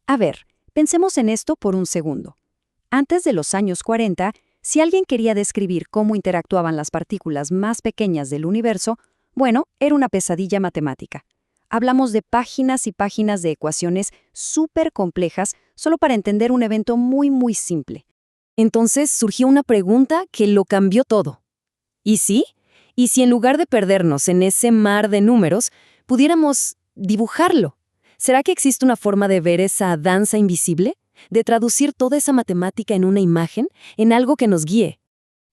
A ver, pensemos en esto por un segundo. Antes de los años 40, si alguien quería describir cómo interactuaban las partículas más pequeñas del universo, bueno, era una pesadilla matemática. Hablamos de páginas y páginas de ecuaciones súper complejas solo para entender un evento muy simple. Entonces surgió una pregunta que lo cambió todo. ¿Y sí? ¿Y si en lugar de perdernos en ese mar de números, pudiéramos dibujarlo? ¿Será que existe una forma de ver esa danza invisible? ¿De traducir toda esa matemática en una imagen, en algo que nos guíe?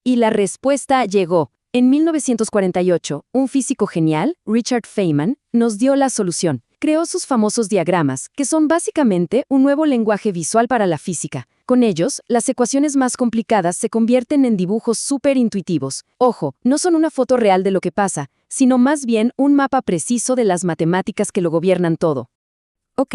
Y la respuesta llegó. En 1948, un físico genial, Richard Feynman, nos dio la solución. Creó sus famosos diagramas, que son básicamente un nuevo lenguaje visual para la física. Con ellos, las ecuaciones más complicadas se convierten en dibujos súper intuitivos. Ojo, no son una foto real de lo que pasa, sino más bien un mapa preciso de las matemáticas que lo gobiernan todo. Ok,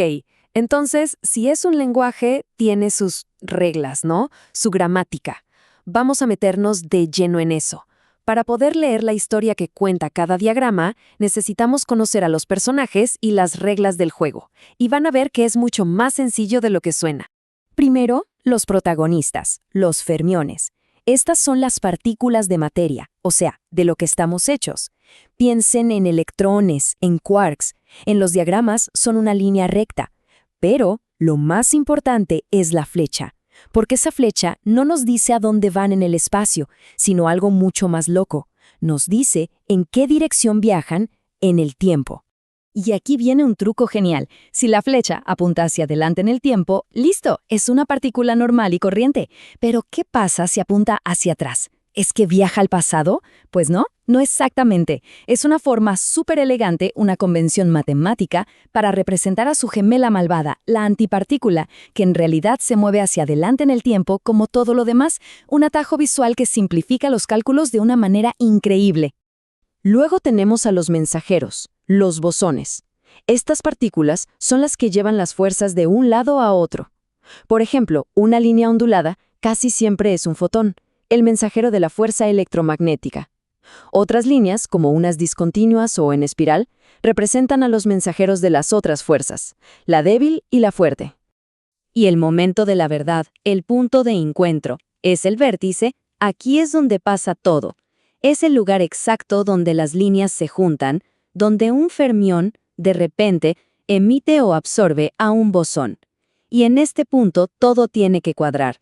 entonces, si es un lenguaje, tiene sus reglas, ¿no? Su gramática. Vamos a meternos de lleno en eso. Para poder leer la historia que cuenta cada diagrama, necesitamos conocer a los personajes y las reglas del juego. Y van a ver que es mucho más sencillo de lo que suena. Primero, los protagonistas, los fermiones. Estas son las partículas de materia, o sea, de lo que estamos hechos. Piensen en electrones, en quarks. En los diagramas son una línea recta. Pero lo más importante es la flecha. Porque esa flecha no nos dice a dónde van en el espacio, sino algo mucho más loco. Nos dice en qué dirección viajan en el tiempo. Y aquí viene un truco genial. Si la flecha apunta hacia adelante en el tiempo, ¡listo! Es una partícula normal y corriente. Pero ¿qué pasa si apunta hacia atrás? ¿Es que viaja al pasado? Pues no exactamente. Es una forma súper elegante, una convención matemática, para representar a su gemela malvada, la antipartícula, que en realidad se mueve hacia adelante en el tiempo como todo lo demás, un atajo visual que simplifica los cálculos de una manera increíble. Luego tenemos a los mensajeros, los bosones. Estas partículas son las que llevan las fuerzas de un lado a otro. Por ejemplo, una línea ondulada casi siempre es un fotón, el mensajero de la fuerza electromagnética. Otras líneas, como unas discontinuas o en espiral, representan a los mensajeros de las otras fuerzas, la débil y la fuerte. Y el momento de la verdad, el punto de encuentro, es el vértice, aquí es donde pasa todo. Es el lugar exacto donde las líneas se juntan, donde un fermión, de repente, emite o absorbe a un bosón. Y en este punto todo tiene que cuadrar.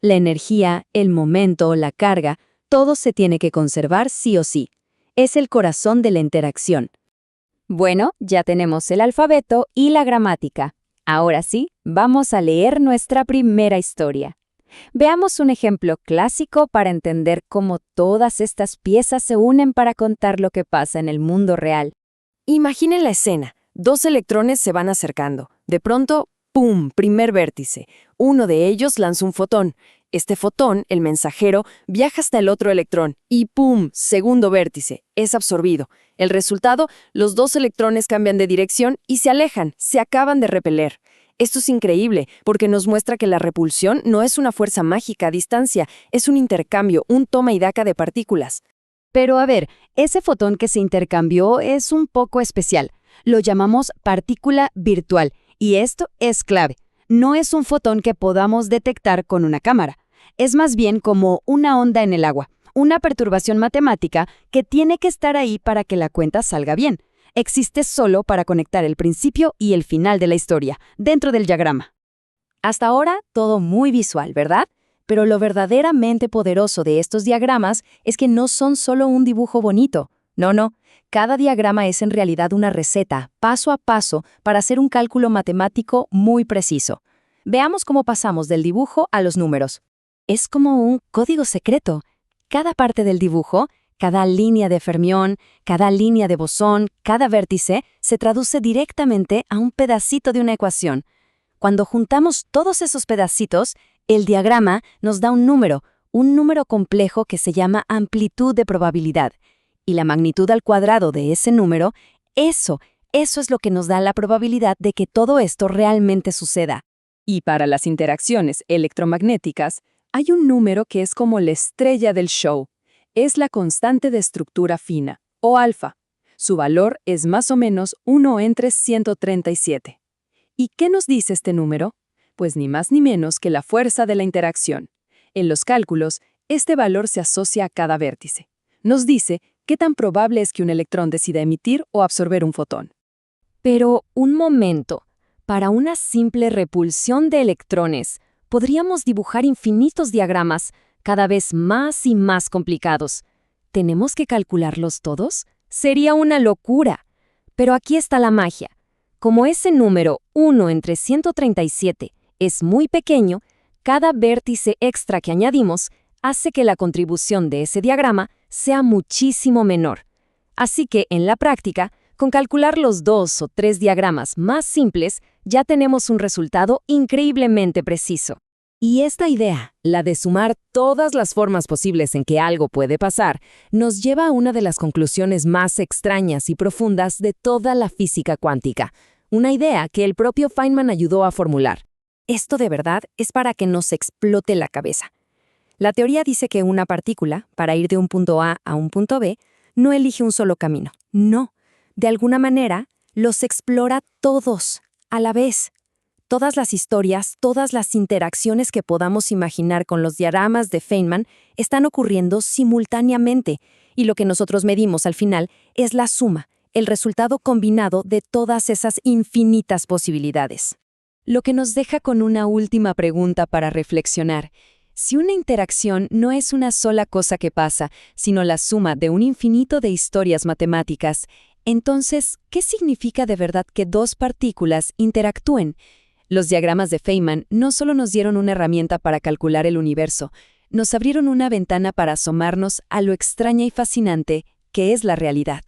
La energía, el momento, la carga, todo se tiene que conservar sí o sí. Es el corazón de la interacción. Bueno, ya tenemos el alfabeto y la gramática. Ahora sí, vamos a leer nuestra primera historia. Veamos un ejemplo clásico para entender cómo todas estas piezas se unen para contar lo que pasa en el mundo real. Imaginen la escena. 2 electrones se van acercando. De pronto, ¡pum!, primer vértice. Uno de ellos lanza un fotón. Este fotón, el mensajero, viaja hasta el otro electrón y ¡pum!, segundo vértice. Es absorbido. El resultado, los 2 electrones cambian de dirección y se alejan, se acaban de repeler. Esto es increíble porque nos muestra que la repulsión no es una fuerza mágica a distancia, es un intercambio, un toma y daca de partículas. Pero a ver, ese fotón que se intercambió es un poco especial. Lo llamamos partícula virtual, y esto es clave. No es un fotón que podamos detectar con una cámara. Es más bien como una onda en el agua, una perturbación matemática que tiene que estar ahí para que la cuenta salga bien. Existe solo para conectar el principio y el final de la historia, dentro del diagrama. Hasta ahora, todo muy visual, ¿verdad? Pero lo verdaderamente poderoso de estos diagramas es que no son solo un dibujo bonito. No. Cada diagrama es en realidad una receta, paso a paso, para hacer un cálculo matemático muy preciso. Veamos cómo pasamos del dibujo a los números. Es como un código secreto. Cada parte del dibujo, cada línea de fermión, cada línea de bosón, cada vértice, se traduce directamente a un pedacito de una ecuación. Cuando juntamos todos esos pedacitos, el diagrama nos da un número complejo que se llama amplitud de probabilidad. Y la magnitud al cuadrado de ese número, eso es lo que nos da la probabilidad de que todo esto realmente suceda. Y para las interacciones electromagnéticas, hay un número que es como la estrella del show. Es la constante de estructura fina, o alfa. Su valor es más o menos 1 entre 137. ¿Y qué nos dice este número? Pues ni más ni menos que la fuerza de la interacción. En los cálculos, este valor se asocia a cada vértice. Nos dice qué tan probable es que un electrón decida emitir o absorber un fotón. Pero, un momento. Para una simple repulsión de electrones, podríamos dibujar infinitos diagramas, cada vez más y más complicados. ¿Tenemos que calcularlos todos? Sería una locura. Pero aquí está la magia. Como ese número 1 entre 137 es muy pequeño, cada vértice extra que añadimos hace que la contribución de ese diagrama sea muchísimo menor. Así que, en la práctica, con calcular los 2 o 3 diagramas más simples, ya tenemos un resultado increíblemente preciso. Y esta idea, la de sumar todas las formas posibles en que algo puede pasar, nos lleva a una de las conclusiones más extrañas y profundas de toda la física cuántica, una idea que el propio Feynman ayudó a formular. Esto de verdad es para que nos explote la cabeza. La teoría dice que una partícula, para ir de un punto A a un punto B, no elige un solo camino. No. De alguna manera, los explora todos, a la vez. Todas las historias, todas las interacciones que podamos imaginar con los diagramas de Feynman están ocurriendo simultáneamente, y lo que nosotros medimos al final es la suma, el resultado combinado de todas esas infinitas posibilidades. Lo que nos deja con una última pregunta para reflexionar. Si una interacción no es una sola cosa que pasa, sino la suma de un infinito de historias matemáticas, entonces, ¿qué significa de verdad que dos partículas interactúen? Los diagramas de Feynman no solo nos dieron una herramienta para calcular el universo, nos abrieron una ventana para asomarnos a lo extraña y fascinante que es la realidad.